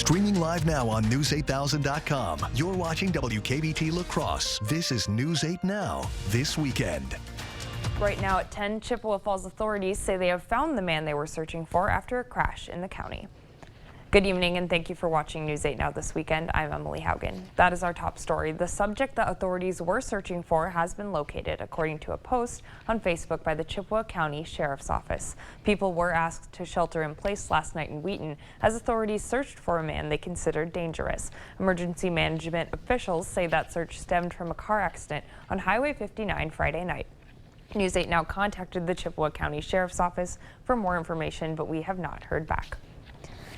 Streaming live now on News8000.com. You're watching WKBT La Crosse. This is News 8 Now, this weekend. Right now at 10, Chippewa Falls authorities say they have found the man they were searching for after a crash in the county. Good evening and thank you for watching News 8 Now this weekend. I'm Emily Haugen. That is our top story. The subject that authorities were searching for has been located, according to a post on Facebook by the Chippewa County Sheriff's Office. People were asked to shelter in place last night in Wheaton as authorities searched for a man they considered dangerous. Emergency management officials say that search stemmed from a car accident on Highway 59 Friday night. News 8 Now contacted the Chippewa County Sheriff's Office for more information, but we have not heard back.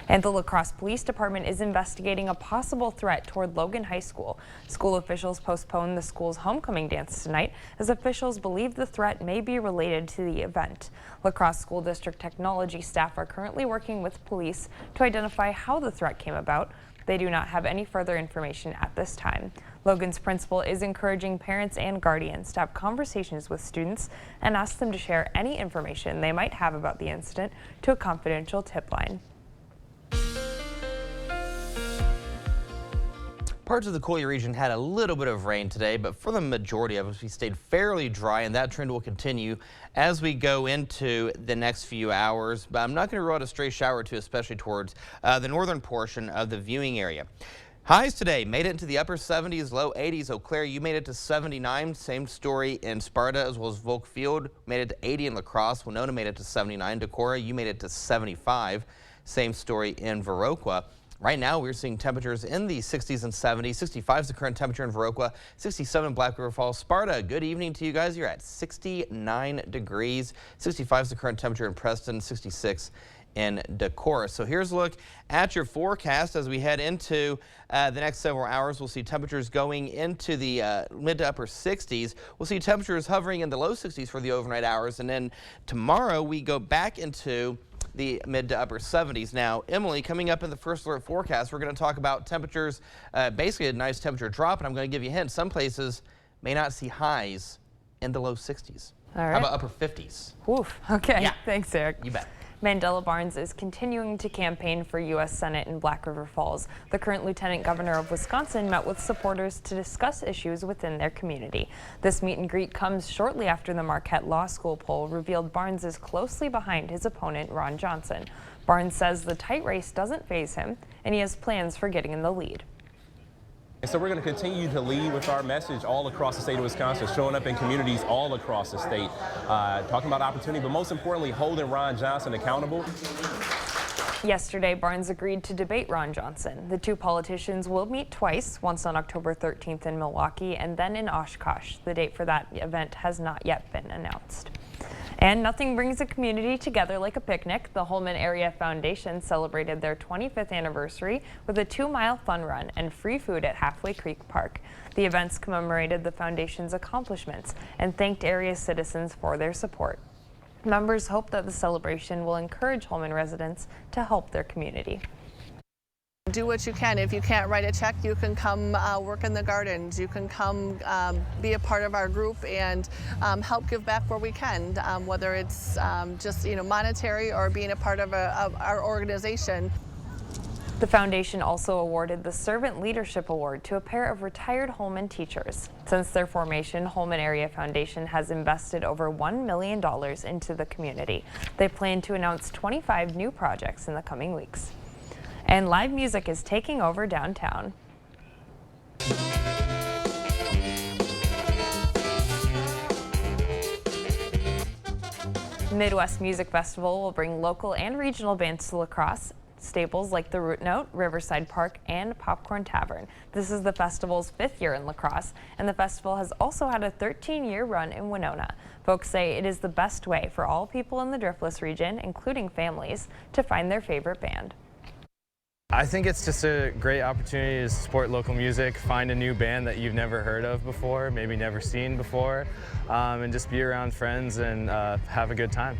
And the La Crosse Police Department is investigating a possible threat toward Logan High School. School officials postponed the school's homecoming dance tonight as officials believe the threat may be related to the event. La Crosse School District technology staff are currently working with police to identify how the threat came about. They do not have any further information at this time. Logan's principal is encouraging parents and guardians to have conversations with students and ask them to share any information they might have about the incident to a confidential tip line. Parts of the Coulee region had a little bit of rain today, but for the majority of us, we stayed fairly dry, and that trend will continue as we go into the next few hours. But I'm not going to rule out a stray shower or two, especially towards the northern portion of the viewing area. Highs today made it into the upper 70s, low 80s. Eau Claire, you made it to 79. Same story in Sparta as well as Volk Field. Made it to 80 in La Crosse. Winona made it to 79. Decorah, you made it to 75. Same story in Viroqua. Right now, we're seeing temperatures in the 60s and 70s. 65 is the current temperature in Viroqua, 67 in Black River Falls. Sparta, good evening to you guys. You're at 69 degrees. 65 is the current temperature in Preston, 66 in Decorah. So here's a look at your forecast as we head into the next several hours. We'll see temperatures going into the mid to upper 60s. We'll see temperatures hovering in the low 60s for the overnight hours. And then tomorrow we go back into the mid to upper 70s. Now, Emily, coming up in the first alert forecast, we're going to talk about temperatures, basically a nice temperature drop, and I'm going to give you a hint. Some places may not see highs in the low 60s. All right. How about upper 50s? Oof. Okay. Yeah. Thanks, Eric. You bet. Mandela Barnes is continuing to campaign for U.S. Senate in Black River Falls. The current Lieutenant Governor of Wisconsin met with supporters to discuss issues within their community. This meet and greet comes shortly after the Marquette Law School poll revealed Barnes is closely behind his opponent, Ron Johnson. Barnes says the tight race doesn't faze him, and he has plans for getting in the lead. And so we're going to continue to lead with our message all across the state of Wisconsin, showing up in communities all across the state, talking about opportunity, but most importantly, holding Ron Johnson accountable. Yesterday, Barnes agreed to debate Ron Johnson. The two politicians will meet twice, once on October 13th in Milwaukee and then in Oshkosh. The date for that event has not yet been announced. And nothing brings a community together like a picnic. The Holmen Area Foundation celebrated their 25th anniversary with a 2-mile fun run and free food at Halfway Creek Park. The events commemorated the foundation's accomplishments and thanked area citizens for their support. Members hope that the celebration will encourage Holmen residents to help their community. Do what you can. If you can't write a check, you can come work in the gardens. You can come be a part of our group and help give back where we can, whether it's just monetary or being a part of our organization. The foundation also awarded the Servant Leadership Award to a pair of retired Holmen teachers. Since their formation, Holmen Area Foundation has invested over $1 million into the community. They plan to announce 25 new projects in the coming weeks. And live music is taking over downtown. Midwest Music Festival will bring local and regional bands to La Crosse. Staples like the Root Note, Riverside Park, and Popcorn Tavern. This is the festival's 5th year in La Crosse, and the festival has also had a 13-year run in Winona. Folks say it is the best way for all people in the Driftless region, including families, to find their favorite band. I think it's just a great opportunity to support local music, find a new band that you've never heard of before, maybe never seen before, and just be around friends and have a good time.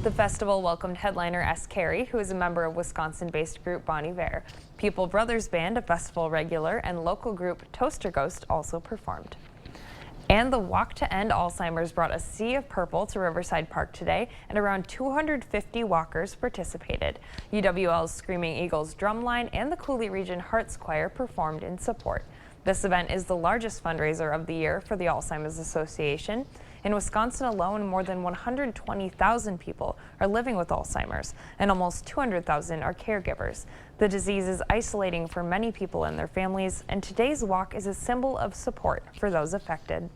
The festival welcomed headliner S. Carey, who is a member of Wisconsin-based group Bon Iver. People Brothers Band, a festival regular, and local group Toaster Ghost also performed. And the Walk to End Alzheimer's brought a sea of purple to Riverside Park today, and around 250 walkers participated. UWL's Screaming Eagles Drumline and the Cooley Region Hearts Choir performed in support. This event is the largest fundraiser of the year for the Alzheimer's Association. In Wisconsin alone, more than 120,000 people are living with Alzheimer's, and almost 200,000 are caregivers. The disease is isolating for many people and their families, and today's walk is a symbol of support for those affected.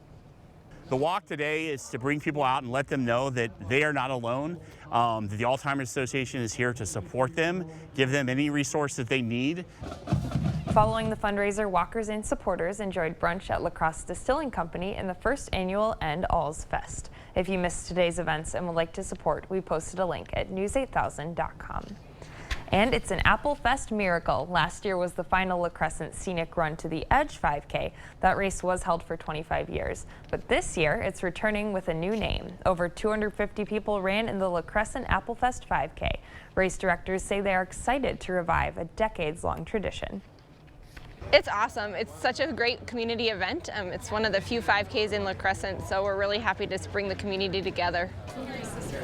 The walk today is to bring people out and let them know that they are not alone, that the Alzheimer's Association is here to support them, give them any resource that they need. Following the fundraiser, walkers and supporters enjoyed brunch at La Crosse Distilling Company in the first annual End Alls Fest. If you missed today's events and would like to support, we posted a link at news8000.com. And it's an Apple Fest miracle. Last year was the final La Crescent Scenic Run to the Edge 5K. That race was held for 25 years. But this year, it's returning with a new name. Over 250 people ran in the La Crescent Apple Fest 5K. Race directors say they are excited to revive a decades-long tradition. It's awesome. It's such a great community event. It's one of the few 5Ks in La Crescent, so we're really happy to bring the community together.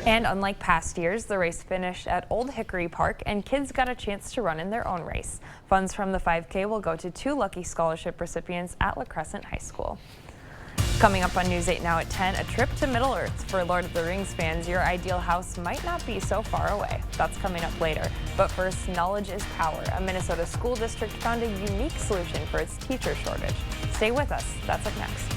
And unlike past years, the race finished at Old Hickory Park, and kids got a chance to run in their own race. Funds from the 5K will go to 2 lucky scholarship recipients at La Crescent High School. Coming up on News 8 Now at 10, a trip to Middle-earth. For Lord of the Rings fans, your ideal house might not be so far away. That's coming up later. But first, knowledge is power. A Minnesota school district found a unique solution for its teacher shortage. Stay with us. That's up next.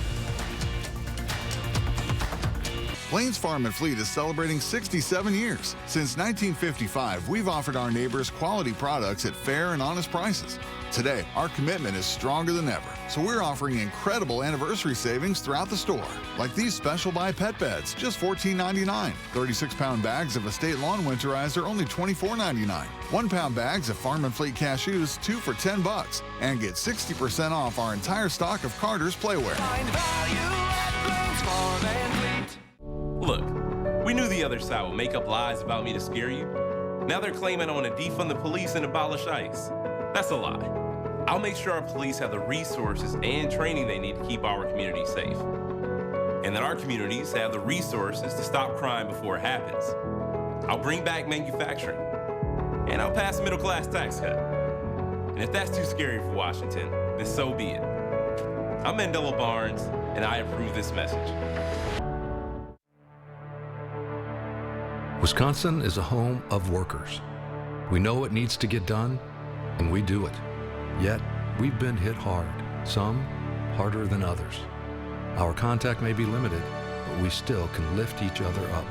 Plains Farm and Fleet is celebrating 67 years. Since 1955, we've offered our neighbors quality products at fair and honest prices. Today, our commitment is stronger than ever, so we're offering incredible anniversary savings throughout the store, like these special buy pet beds, just $14.99. 36-pound bags of Estate Lawn Winterizer, only $24.99. 1-pound bags of Farm and Fleet cashews, 2 for $10, and get 60% off our entire stock of Carter's Playwear. Find value at Plains Farm and Fleet. Look, we knew the other side would make up lies about me to scare you. Now they're claiming I want to defund the police and abolish ICE. That's a lie. I'll make sure our police have the resources and training they need to keep our community safe. And that our communities have the resources to stop crime before it happens. I'll bring back manufacturing. And I'll pass a middle-class tax cut. And if that's too scary for Washington, then so be it. I'm Mandela Barnes, and I approve this message. Wisconsin is a home of workers. We know it needs to get done, and we do it. Yet, we've been hit hard, some harder than others. Our contact may be limited, but we still can lift each other up.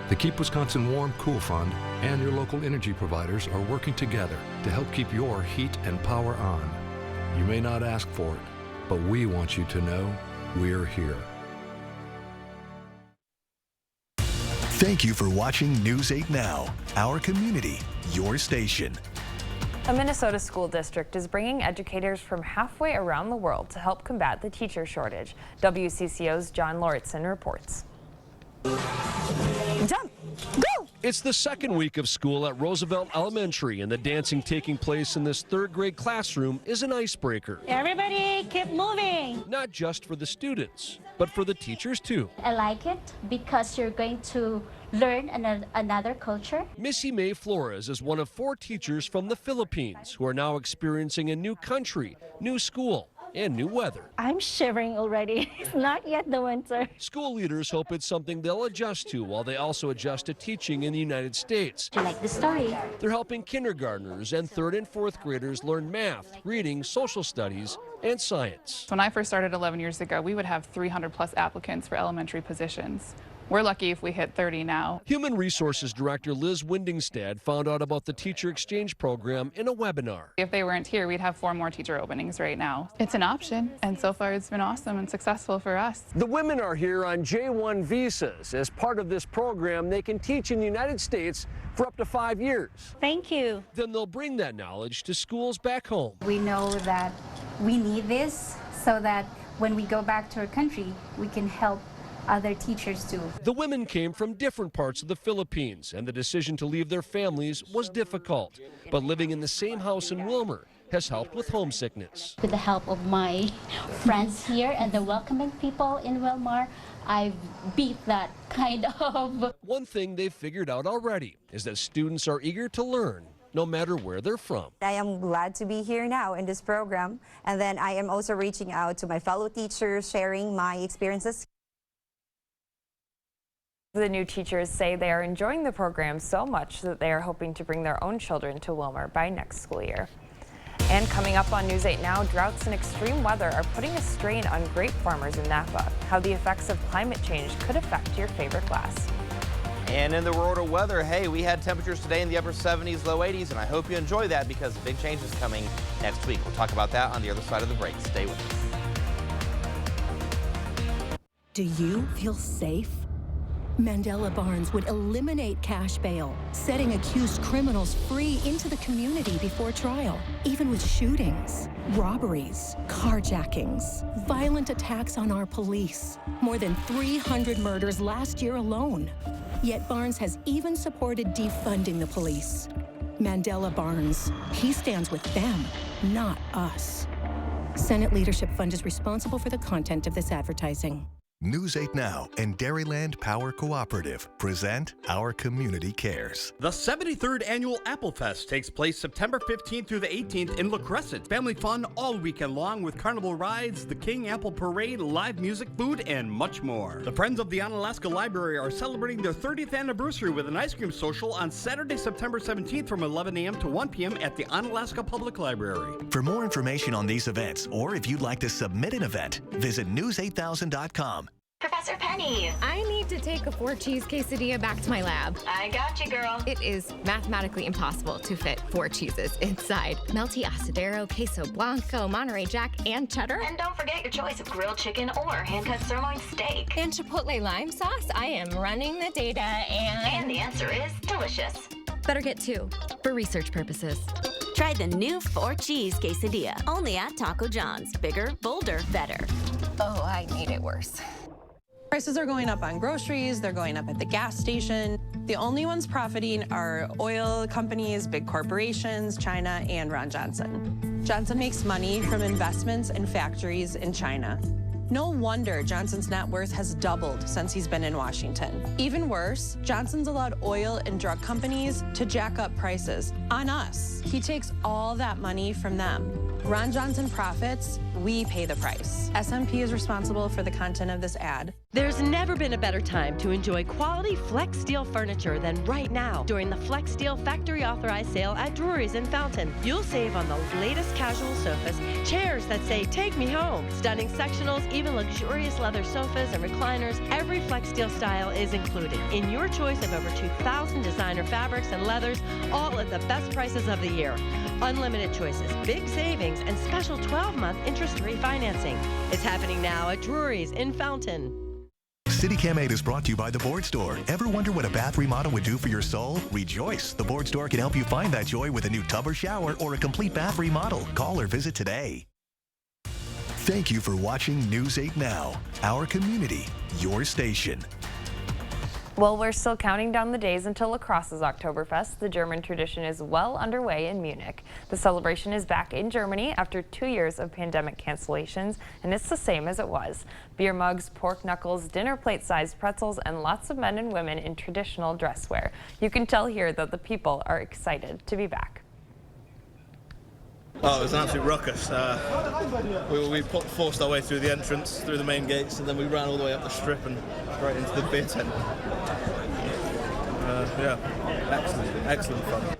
The Keep Wisconsin Warm Cool Fund and your local energy providers are working together to help keep your heat and power on. You may not ask for it, but we want you to know we're here. Thank you for watching News 8 Now, our community, your station. A Minnesota school district is bringing educators from halfway around the world to help combat the teacher shortage. WCCO's John Lauritsen reports. Jump! Go! It's the second week of school at Roosevelt Elementary, and the dancing taking place in this third-grade classroom is an icebreaker. Everybody keep moving. Not just for the students, but for the teachers, too. I like it because you're going to learn another culture. Missy May Flores is one of 4 teachers from the Philippines who are now experiencing a new country, new school, and new weather. I'm shivering already. It's not yet the winter. School leaders hope it's something they'll adjust to while they also adjust to teaching in the United States. Do you like the story? They're helping kindergartners and 3rd and 4th graders learn math, reading, social studies, and science. When I first started 11 years ago, we would have 300 plus applicants for elementary positions. We're lucky if we hit 30 now. Human Resources Director Liz Windingstad found out about the Teacher Exchange Program in a webinar. If they weren't here, we'd have 4 more teacher openings right now. It's an option, and so far it's been awesome and successful for us. The women are here on J-1 visas. As part of this program, they can teach in the United States for up to 5 years. Thank you. Then they'll bring that knowledge to schools back home. We know that we need this so that when we go back to our country, we can help other teachers too. The women came from different parts of the Philippines, and the decision to leave their families was difficult. But living in the same house in Wilmer has helped with homesickness. With the help of my friends here and the welcoming people in Wilmar, I've beat that kind of. One thing they've figured out already is that students are eager to learn, no matter where they're from. I am glad to be here now in this program, and then I am also reaching out to my fellow teachers, sharing my experiences. The new teachers say they are enjoying the program so much that they are hoping to bring their own children to Wilmar by next school year. And coming up on News 8 Now, droughts and extreme weather are putting a strain on grape farmers in Napa. How the effects of climate change could affect your favorite glass. And in the world of weather, hey, we had temperatures today in the upper 70s, low 80s, and I hope you enjoy that because big change is coming next week. We'll talk about that on the other side of the break. Stay with us. Do you feel safe? Mandela Barnes would eliminate cash bail, setting accused criminals free into the community before trial. Even with shootings, robberies, carjackings, violent attacks on our police. More than 300 murders last year alone. Yet Barnes has even supported defunding the police. Mandela Barnes, he stands with them, not us. Senate Leadership Fund is responsible for the content of this advertising. News 8 Now and Dairyland Power Cooperative present Our Community Cares. The 73rd Annual Apple Fest takes place September 15th through the 18th in La Crescent. Family fun all weekend long with carnival rides, the King Apple Parade, live music, food, and much more. The Friends of the Onalaska Library are celebrating their 30th anniversary with an ice cream social on Saturday, September 17th from 11 a.m. to 1 p.m. at the Onalaska Public Library. For more information on these events, or if you'd like to submit an event, visit news8000.com. Professor Penny. I need to take a 4-cheese quesadilla back to my lab. I got you, girl. It is mathematically impossible to fit 4 cheeses inside. Melty Asadero, Queso Blanco, Monterey Jack, and cheddar. And don't forget your choice of grilled chicken or hand-cut sirloin steak. And Chipotle lime sauce. I am running the data And the answer is delicious. Better get 2 for research purposes. Try the new 4-cheese quesadilla, only at Taco John's. Bigger, bolder, better. Oh, I need it worse. Prices are going up on groceries, they're going up at the gas station. The only ones profiting are oil companies, big corporations, China, and Ron Johnson. Johnson makes money from investments in factories in China. No wonder Johnson's net worth has doubled since he's been in Washington. Even worse, Johnson's allowed oil and drug companies to jack up prices on us. He takes all that money from them. Ron Johnson profits, we pay the price. SMP is responsible for the content of this ad. There's never been a better time to enjoy quality Flex Steel furniture than right now during the Flex Steel factory authorized sale at Drury's in Fountain. You'll save on the latest casual sofas, chairs that say take me home, stunning sectionals, even luxurious leather sofas and recliners. Every Flex Steel style is included in your choice of over 2,000 designer fabrics and leathers, all at the best prices of the year. Unlimited choices, big savings, and special 12-month interest-free financing. It's happening now at Drury's in Fountain. CityCam 8 is brought to you by The Board Store. Ever wonder what a bath remodel would do for your soul? Rejoice! The Board Store can help you find that joy with a new tub or shower or a complete bath remodel. Call or visit today. Thank you for watching News 8 Now. Our community, your station. Well, we're still counting down the days until La Crosse's Oktoberfest. The German tradition is well underway in Munich. The celebration is back in Germany after 2 years of pandemic cancellations, and it's the same as it was. Beer mugs, pork knuckles, dinner plate-sized pretzels, and lots of men and women in traditional dress wear. You can tell here that the people are excited to be back. Oh, it was an absolute ruckus. We forced our way through the entrance, through the main gates, and then we ran all the way up the strip and right into the beer tent. Yeah, excellent fun.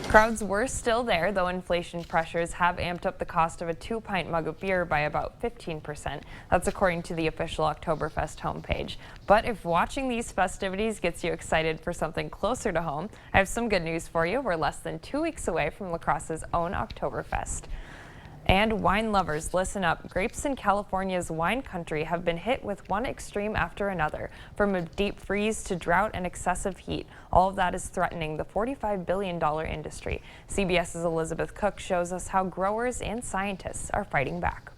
Crowds were still there, though inflation pressures have amped up the cost of a 2-pint mug of beer by about 15%. That's according to the official Oktoberfest homepage. But if watching these festivities gets you excited for something closer to home, I have some good news for you. We're less than 2 weeks away from La Crosse's own Oktoberfest. And wine lovers, listen up. Grapes in California's wine country have been hit with one extreme after another, from a deep freeze to drought and excessive heat. All of that is threatening the $45 billion industry. CBS's Elizabeth Cook shows us how growers and scientists are fighting back.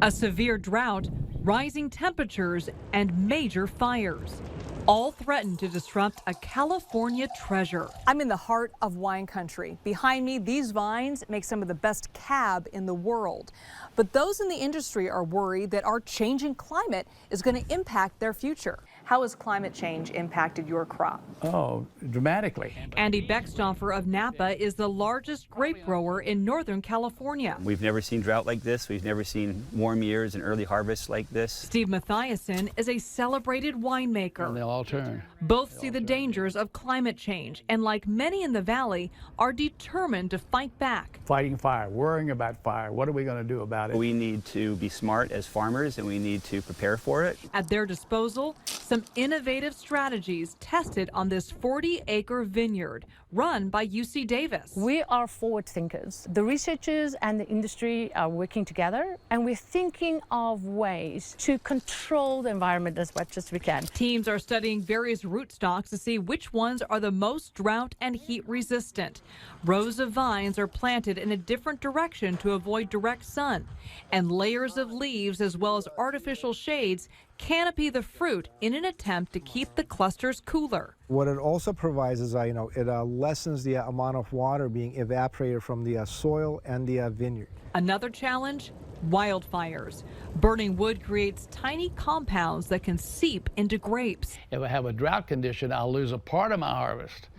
A severe drought, rising temperatures, and major fires. all threaten to disrupt a California treasure. I'm in the heart of wine country. Behind me, these vines make some of the best cab in the world. But those in the industry are worried that our changing climate is going to impact their future. How has climate change impacted your crop? Oh, dramatically. Andy Beckstoffer of Napa is the largest grape grower in Northern California. We've never seen drought like this. We've never seen warm years and early harvests like this. Steve Mathiasen is a celebrated winemaker. And they'll all turn. Both see the dangers of climate change and, like many in the valley, are determined to fight back. Fighting fire, worrying about fire. What are we going to do about it? We need to be smart as farmers, and we need to prepare for it. At their disposal, some innovative strategies tested on this 40-acre vineyard run by UC Davis. We are forward thinkers. The researchers and the industry are working together, and we're thinking of ways to control the environment as much as we can. Teams are studying various rootstocks to see which ones are the most drought and heat resistant. Rows of vines are planted in a different direction to avoid direct sun, and layers of leaves as well as artificial shades canopy the fruit in an attempt to keep the clusters cooler. What it also provides is, it lessens the amount of water being evaporated from the soil and the vineyard. Another challenge, wildfires. Burning wood creates tiny compounds that can seep into grapes. If I have a drought condition, I'll lose a part of my harvest.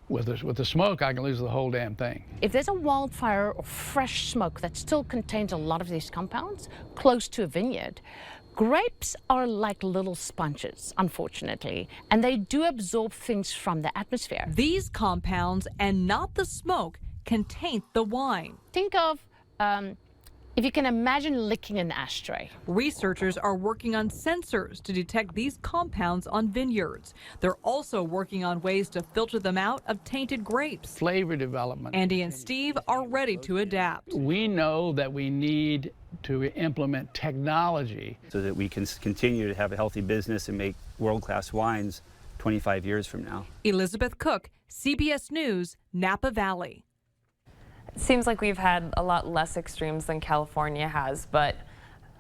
With the smoke, I can lose the whole damn thing. If there's a wildfire or fresh smoke that still contains a lot of these compounds close to a vineyard, grapes are like little sponges, unfortunately, and they do absorb things from the atmosphere. These compounds, and not the smoke, can taint the wine. Think of, if you can imagine licking an ashtray. Researchers are working on sensors to detect these compounds on vineyards. They're also working on ways to filter them out of tainted grapes. Flavor development. Andy and Steve are ready to adapt. We know that we need to implement technology so that we can continue to have a healthy business and make world-class wines 25 years from now. Elizabeth Cook, CBS News, Napa Valley. It seems like we've had a lot less extremes than California has, but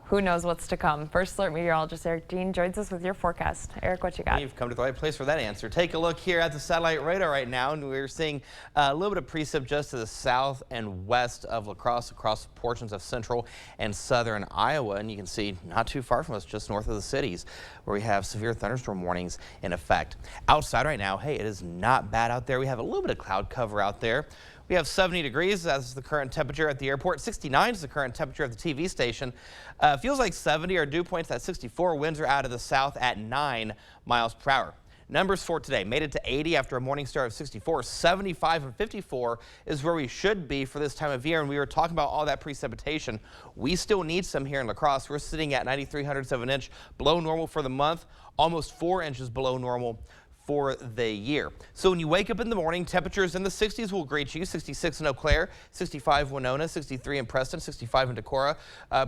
who knows what's to come. First Alert meteorologist Eric Dean joins us with your forecast. Eric, what you got? You've come to the right place for that answer. Take a look here at the satellite radar right now, and we're seeing a little bit of precip just to the south and west of La Crosse, across portions of central and southern Iowa. And you can see not too far from us, just north of the cities, where we have severe thunderstorm warnings in effect. Outside right now, hey, it is not bad out there. We have a little bit of cloud cover out there. We have 70 degrees. That's the current temperature at the airport. 69 is the current temperature at the TV station. Feels like 70. Our dew point's at 64. Winds are out of the south at 9 miles per hour. Numbers for today made it to 80 after a morning start of 64. 75 and 54 is where we should be for this time of year. And we were talking about all that precipitation. We still need some here in La Crosse. We're sitting at 93/100 of an inch below normal for the month, almost 4 inches below normal for the year. So when you wake up in the morning, temperatures in the 60s will greet you. 66 in Eau Claire, 65 Winona, 63 in Preston, 65 in Decorah.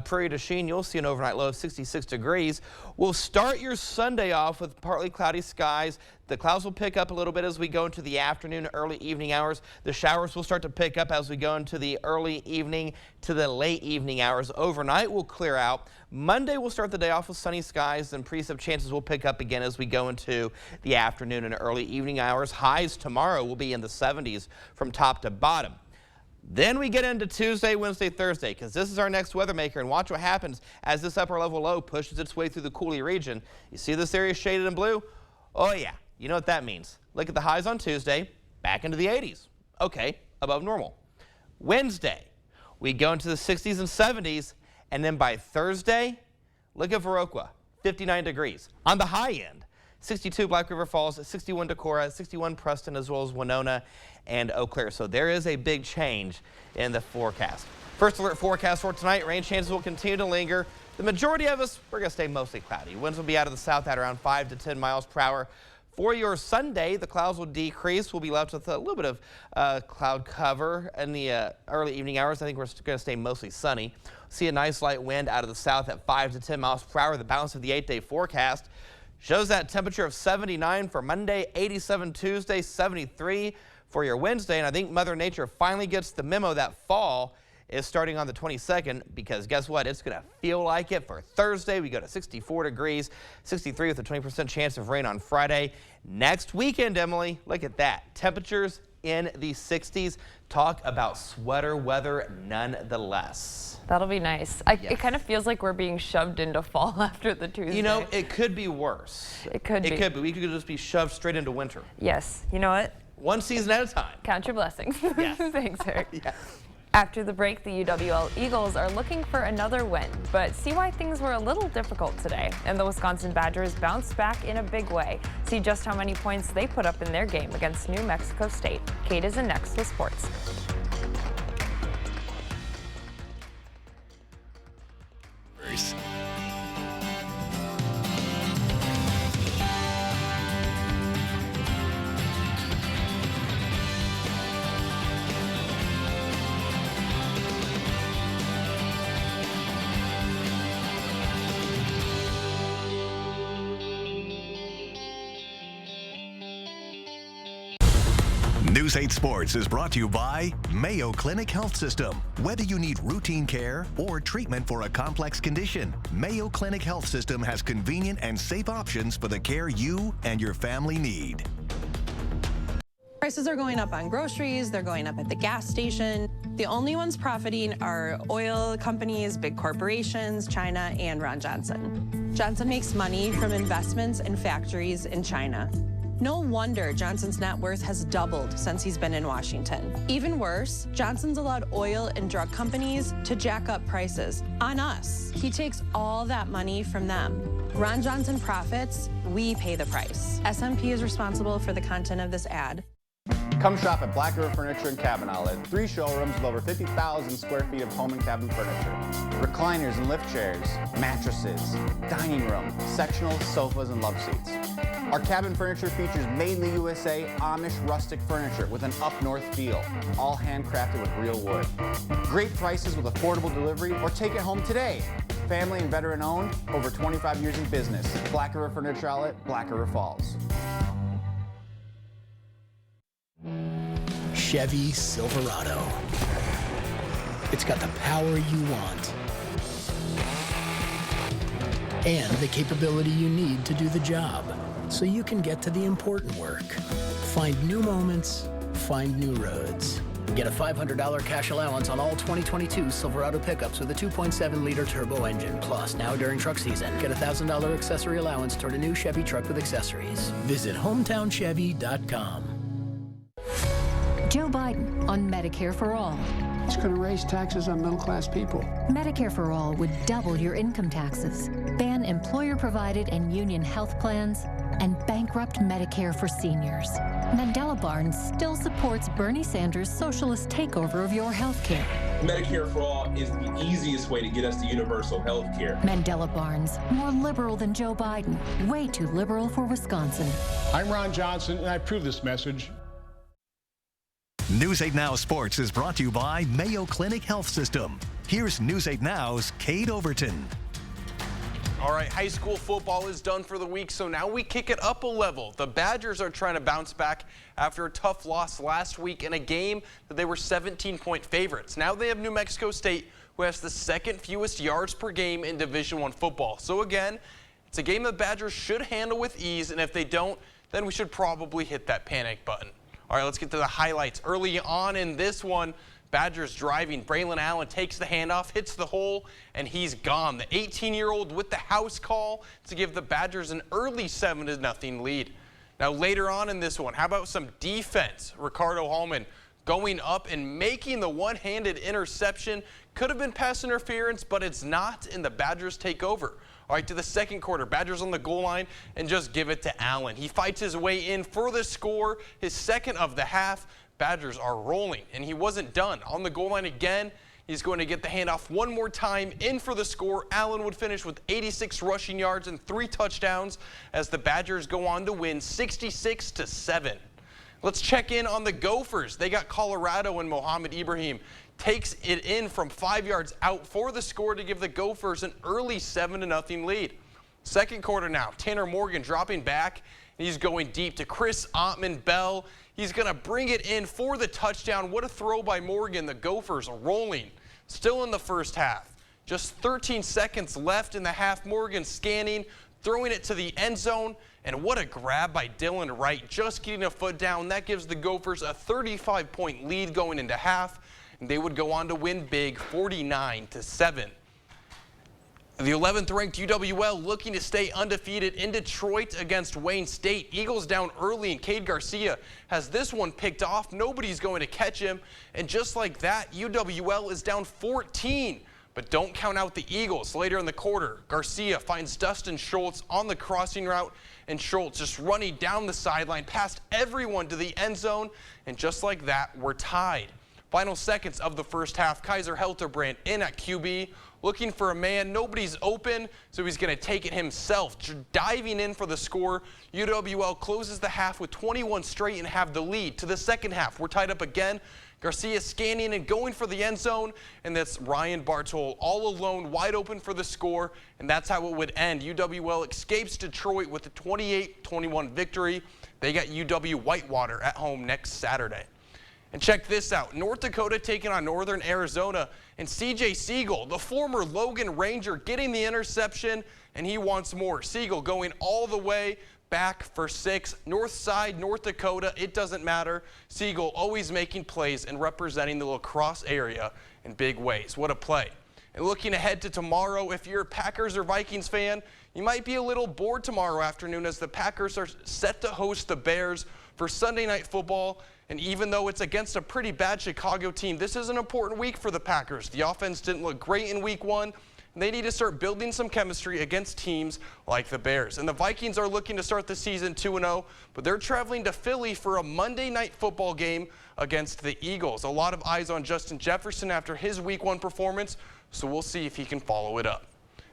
Prairie du Chien, you'll see an overnight low of 66 degrees. We'll start your Sunday off with partly cloudy skies. The clouds will pick up a little bit as we go into the afternoon, early evening hours. The showers will start to pick up as we go into the early evening to the late evening hours. Overnight will clear out. Monday we'll start the day off with sunny skies, and precip chances will pick up again as we go into the afternoon and early evening hours. Highs tomorrow will be in the 70s from top to bottom. Then we get into Tuesday, Wednesday, Thursday, because this is our next weather maker, and watch what happens as this upper level low pushes its way through the Coulee region. You see this area shaded in blue? Oh yeah. You know what that means. Look at the highs on Tuesday, back into the 80s. Okay, above normal. Wednesday, we go into the 60s and 70s, and then by Thursday, look at Viroqua, 59 degrees. On the high end, 62 Black River Falls, 61 Decorah, 61 Preston, as well as Winona and Eau Claire. So there is a big change in the forecast. First Alert forecast for tonight, rain chances will continue to linger. The majority of us, we're going to stay mostly cloudy. Winds will be out of the south at around 5 to 10 miles per hour. For your Sunday, the clouds will decrease. We'll be left with a little bit of cloud cover in the early evening hours. I think we're going to stay mostly sunny. See a nice light wind out of the south at 5 to 10 miles per hour. The balance of the 8-day forecast shows that temperature of 79 for Monday, 87 Tuesday, 73 for your Wednesday. And I think Mother Nature finally gets the memo that fall is starting on the 22nd because guess what? It's going to feel like it for Thursday. We go to 64 degrees, 63 with a 20% chance of rain on Friday. Next weekend, Emily, look at that. Temperatures in the 60s. Talk about sweater weather nonetheless. That'll be nice. It kind of feels like we're being shoved into fall after the Tuesday. You know, it could be worse. It could be. It could be. We could just be shoved straight into winter. Yes. You know what? One season at a time. Count your blessings. Yes. Thanks, Eric. Yes. After the break, the UWL Eagles are looking for another win, but see why things were a little difficult today. And the Wisconsin Badgers bounced back in a big way. See just how many points they put up in their game against New Mexico State. Kate is in next with sports. News 8 Sports is brought to you by Mayo Clinic Health System. Whether you need routine care or treatment for a complex condition, Mayo Clinic Health System has convenient and safe options for the care you and your family need. Prices are going up on groceries, they're going up at the gas station. The only ones profiting are oil companies, big corporations, China, and Ron Johnson. Johnson makes money from investments in factories in China. No wonder Johnson's net worth has doubled since he's been in Washington. Even worse, Johnson's allowed oil and drug companies to jack up prices on us. He takes all that money from them. Ron Johnson profits, we pay the price. SMP is responsible for the content of this ad. Come shop at Black River Furniture and Cabin Outlet. 3 showrooms with over 50,000 square feet of home and cabin furniture. Recliners and lift chairs, mattresses, dining room, sectional sofas and love seats. Our cabin furniture features made in the USA Amish rustic furniture with an up-north feel, all handcrafted with real wood. Great prices with affordable delivery or take it home today. Family and veteran owned, over 25 years in business. Black River Furniture Outlet, Black River Falls. Chevy Silverado. It's got the power you want and the capability you need to do the job so you can get to the important work. Find new moments, find new roads. Get a $500 cash allowance on all 2022 Silverado pickups with a 2.7-liter turbo engine. Plus, now during truck season, get a $1,000 accessory allowance toward a new Chevy truck with accessories. Visit HometownChevy.com. Joe Biden on Medicare for All. It's going to raise taxes on middle-class people. Medicare for All would double your income taxes, ban employer-provided and union health plans, and bankrupt Medicare for seniors. Mandela Barnes still supports Bernie Sanders' socialist takeover of your health care. Medicare for All is the easiest way to get us to universal health care. Mandela Barnes, more liberal than Joe Biden, way too liberal for Wisconsin. I'm Ron Johnson, and I approve this message. News 8 Now Sports is brought to you by Mayo Clinic Health System. Here's News 8 Now's Kate Overton. All right, high school football is done for the week, so now we kick it up a level. The Badgers are trying to bounce back after a tough loss last week in a game that they were 17-point favorites. Now they have New Mexico State, who has the second fewest yards per game in Division I football. So again, it's a game the Badgers should handle with ease, and if they don't, then we should probably hit that panic button. All right, let's get to the highlights. Early on in this one, Badgers driving. Braylon Allen takes the handoff, hits the hole, and he's gone. The 18-year-old with the house call to give the Badgers an early 7-0 lead. Now later on in this one, how about some defense? Ricardo Hallman going up and making the one-handed interception. Could have been pass interference, but it's not, and the Badgers take over. All right, to the second quarter, Badgers on the goal line and just give it to Allen. He fights his way in for the score, his second of the half. Badgers are rolling, and he wasn't done. On the goal line again, he's going to get the handoff one more time in for the score. Allen would finish with 86 rushing yards and 3 touchdowns as the Badgers go on to win 66-7. Let's check in on the Gophers. They got Colorado, and Mohamed Ibrahim takes it in from 5 yards out for the score to give the Gophers an early 7-0 lead. Second quarter now, Tanner Morgan dropping back, and he's going deep to Chris Ottman-Bell. He's going to bring it in for the touchdown. What a throw by Morgan. The Gophers rolling. Still in the first half. Just 13 seconds left in the half. Morgan scanning, throwing it to the end zone. And what a grab by Dylan Wright, just getting a foot down. That gives the Gophers a 35-point lead going into half. And they would go on to win big, 49-7. The 11th ranked UWL looking to stay undefeated in Detroit against Wayne State. Eagles down early, and Cade Garcia has this one picked off. Nobody's going to catch him. And just like that, UWL is down 14. But don't count out the Eagles. Later in the quarter, Garcia finds Dustin Schultz on the crossing route, and Schultz just running down the sideline past everyone to the end zone. And just like that, we're tied. Final seconds of the first half, Kaiser Helterbrand in at QB, looking for a man. Nobody's open, so he's going to take it himself, diving in for the score. UWL closes the half with 21 straight and have the lead. To the second half, we're tied up again. Garcia scanning and going for the end zone, and that's Ryan Bartol all alone, wide open for the score, and that's how it would end. UWL escapes Detroit with a 28-21 victory. They got UW Whitewater at home next Saturday. And check this out, North Dakota taking on Northern Arizona, and CJ Siegel, the former Logan Ranger, getting the interception, and he wants more. Siegel going all the way back for 6. North side, North Dakota, it doesn't matter. Siegel always making plays and representing the La Crosse area in big ways. What a play. And looking ahead to tomorrow, if you're a Packers or Vikings fan, you might be a little bored tomorrow afternoon as the Packers are set to host the Bears for Sunday Night Football. And even though it's against a pretty bad Chicago team, this is an important week for the Packers. The offense didn't look great in week 1. And they need to start building some chemistry against teams like the Bears. And the Vikings are looking to start the season 2-0, but they're traveling to Philly for a Monday Night Football game against the Eagles. A lot of eyes on Justin Jefferson after his week 1 performance, so we'll see if he can follow it up.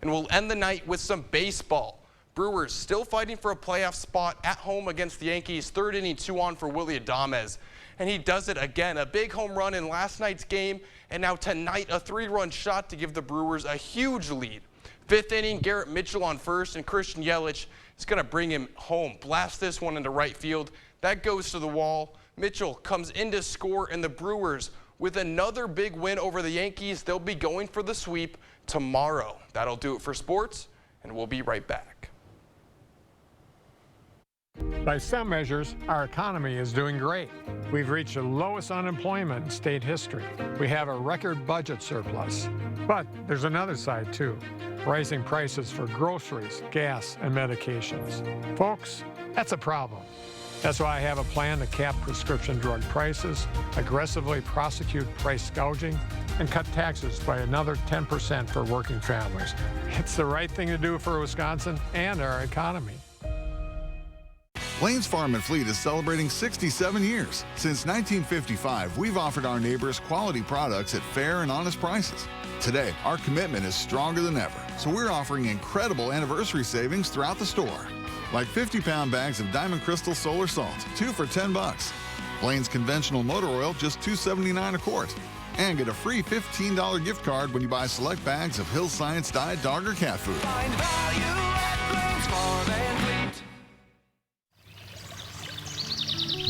And we'll end the night with some baseball. Brewers still fighting for a playoff spot at home against the Yankees. 3rd inning, 2-on for Willy Adames. And he does it again. A big home run in last night's game. And now tonight, a 3-run shot to give the Brewers a huge lead. 5th inning, Garrett Mitchell on first, and Christian Yelich is going to bring him home. Blast this one into right field. That goes to the wall. Mitchell comes in to score, and the Brewers, with another big win over the Yankees, they'll be going for the sweep tomorrow. That'll do it for sports, and we'll be right back. By some measures, our economy is doing great. We've reached the lowest unemployment in state history. We have a record budget surplus. But there's another side too, rising prices for groceries, gas, and medications. Folks, that's a problem. That's why I have a plan to cap prescription drug prices, aggressively prosecute price gouging, and cut taxes by another 10% for working families. It's the right thing to do for Wisconsin and our economy. Lane's Farm and Fleet is celebrating 67 years. Since 1955, we've offered our neighbors quality products at fair and honest prices. Today, our commitment is stronger than ever, so we're offering incredible anniversary savings throughout the store. Like 50-pound bags of Diamond Crystal Solar Salt, 2 for $10. Lane's conventional motor oil, just $2.79 a quart. And get a free $15 gift card when you buy select bags of Hill Science Diet dog or cat food. Find value at Lane's Farm and Fleet.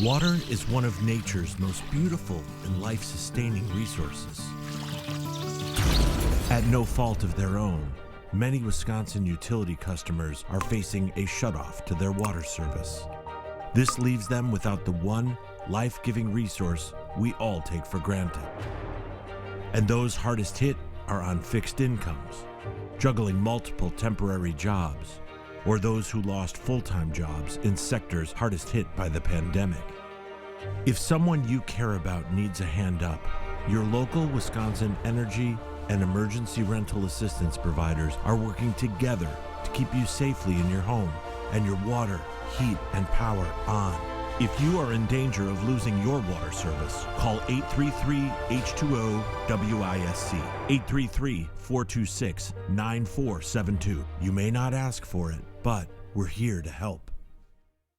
Water is one of nature's most beautiful and life-sustaining resources. At no fault of their own, many Wisconsin utility customers are facing a shutoff to their water service. This leaves them without the one life-giving resource we all take for granted. And those hardest hit are on fixed incomes, juggling multiple temporary jobs, or those who lost full-time jobs in sectors hardest hit by the pandemic. If someone you care about needs a hand up, your local Wisconsin energy and emergency rental assistance providers are working together to keep you safely in your home and your water, heat, and power on. If you are in danger of losing your water service, call 833-H2O-WISC, 833-426-9472. You may not ask for it, but we're here to help.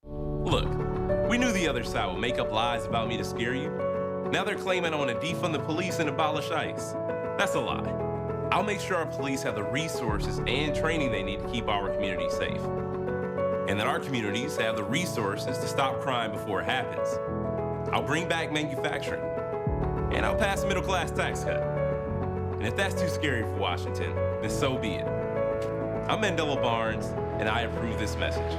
Look, we knew the other side would make up lies about me to scare you. Now they're claiming I want to defund the police and abolish ICE. That's a lie. I'll make sure our police have the resources and training they need to keep our community safe. And that our communities have the resources to stop crime before it happens. I'll bring back manufacturing. And I'll pass a middle-class tax cut. And if that's too scary for Washington, then so be it. I'm Mandela Barnes, and I approve this message.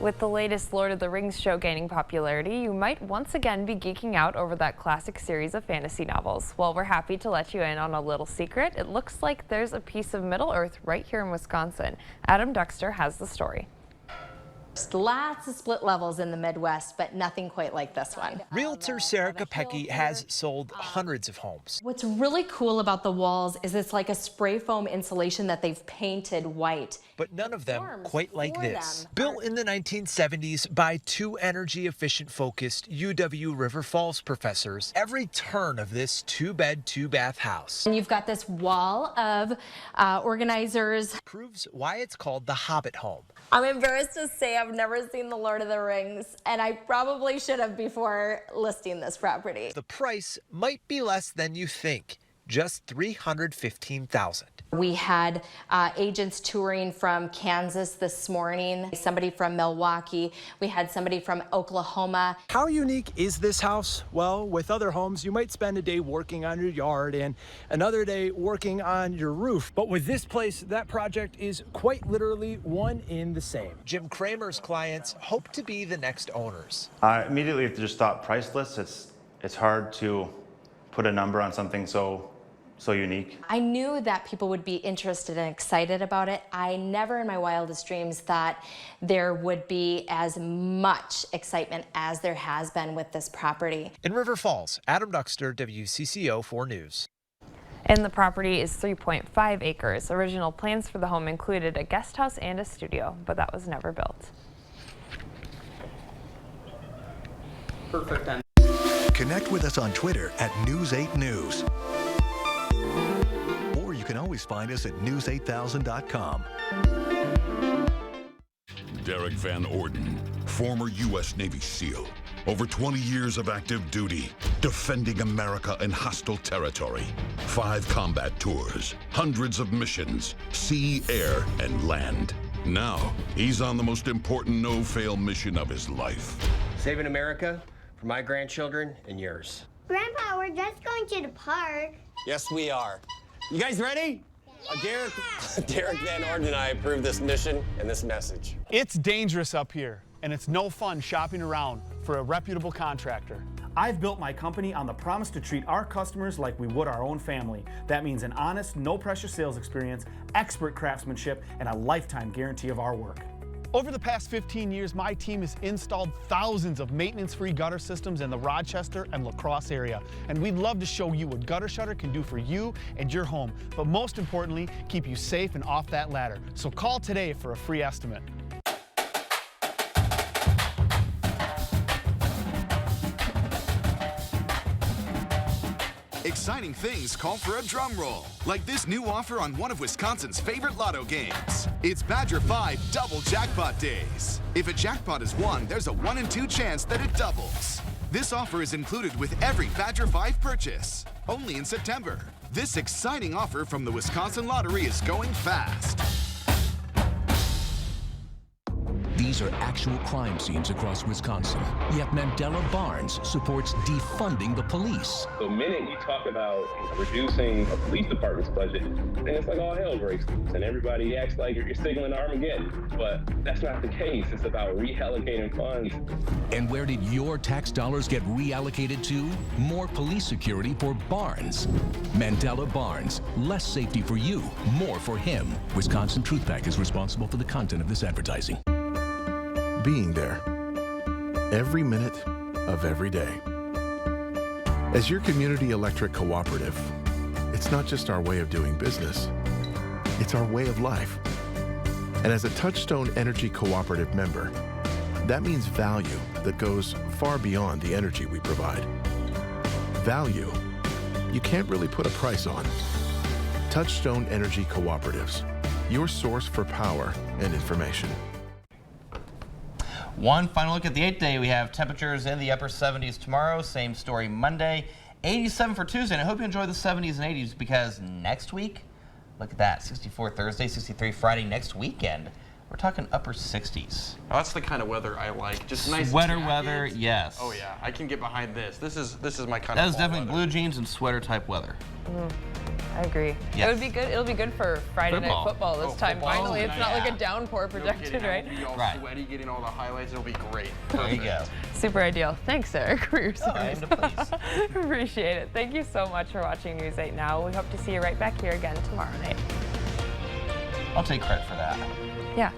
With the latest Lord of the Rings show gaining popularity, you might once again be geeking out over that classic series of fantasy novels. Well, we're happy to let you in on a little secret. It looks like there's a piece of Middle-earth right here in Wisconsin. Adam Duxter has the story. Lots of split levels in the Midwest, but nothing quite like this one. Realtor Sarah Kopecki has sold hundreds of homes. What's really cool about the walls is it's like a spray foam insulation that they've painted white. But none of them quite like this. Built in the 1970s by two energy-efficient focused UW River Falls professors, every turn of this two-bed, two-bath house. And you've got this wall of organizers. Proves why it's called the Hobbit home. I'm embarrassed to say I've never seen The Lord of the Rings, and I probably should have before listing this property. The price might be less than you think, just $315,000. We had agents touring from Kansas this morning, somebody from Milwaukee, we had somebody from Oklahoma. How unique is this house? Well, with other homes, you might spend a day working on your yard and another day working on your roof. But with this place, that project is quite literally one in the same. Jim Kramer's clients hope to be the next owners. Immediately, if you just thought priceless, it's hard to put a number on something so unique. I knew that people would be interested and excited about it. I never in my wildest dreams thought there would be as much excitement as there has been with this property. In River Falls, Adam Duxter, WCCO 4 News. And the property is 3.5 acres. Original plans for the home included a guest house and a studio, but that was never built. Perfect. Connect with us on Twitter at News8News. Or you can always find us at news8000.com. Derek Van Orden, former U.S. Navy SEAL. Over 20 years of active duty, defending America in hostile territory. 5 combat tours, hundreds of missions, sea, air, and land. Now, he's on the most important no-fail mission of his life. Saving America for my grandchildren and yours. Grandpa, we're just going to the park. Yes, we are. You guys ready? Yeah. Derek Van Orden and I approve this mission and this message. It's dangerous up here, and it's no fun shopping around for a reputable contractor. I've built my company on the promise to treat our customers like we would our own family. That means an honest, no-pressure sales experience, expert craftsmanship, and a lifetime guarantee of our work. Over the past 15 years, my team has installed thousands of maintenance-free gutter systems in the Rochester and La Crosse area. And we'd love to show you what Gutter Shutter can do for you and your home, but most importantly, keep you safe and off that ladder. So call today for a free estimate. Exciting things call for a drum roll, like this new offer on one of Wisconsin's favorite lotto games. It's Badger 5 Double Jackpot Days. If a jackpot is won, there's a 1 in 2 chance that it doubles. This offer is included with every Badger 5 purchase, only in September. This exciting offer from the Wisconsin Lottery is going fast. These are actual crime scenes across Wisconsin. Yet Mandela Barnes supports defunding the police. The minute you talk about reducing a police department's budget, then it's like all hell breaks loose, and everybody acts like you're signaling Armageddon. But that's not the case. It's about reallocating funds. And where did your tax dollars get reallocated to? More police security for Barnes. Mandela Barnes. Less safety for you, more for him. Wisconsin Truth Pack is responsible for the content of this advertising. Being there every minute of every day. As your community electric cooperative, it's not just our way of doing business, it's our way of life. And as a Touchstone Energy Cooperative member, that means value that goes far beyond the energy we provide. Value you can't really put a price on. Touchstone Energy Cooperatives, your source for power and information. One final look at the 8-day. We have temperatures in the upper 70s tomorrow. Same story Monday. 87 for Tuesday. And I hope you enjoy the 70s and 80s because next week, Look at that, 64 Thursday, 63 Friday. Next weekend, we're talking upper 60s. Oh, that's the kind of weather I like. Just nice sweater jackets. weather, yes. Oh yeah, I can get behind this. This is my kind That of is definitely weather. blue jeans and sweater type weather. I agree. Yes. It would be good. It'll be good for Friday Football. night football this time. football Finally, it's not tonight. like a downpour projected, right? I'll be all Right. sweaty, getting all the highlights. It'll be great. There you go. Super ideal. Thanks, Eric, for your service. aim to please. Appreciate it. Thank you so much for watching News 8 Now. We hope to see you right back here again tomorrow night. I'll take credit for that. Yeah.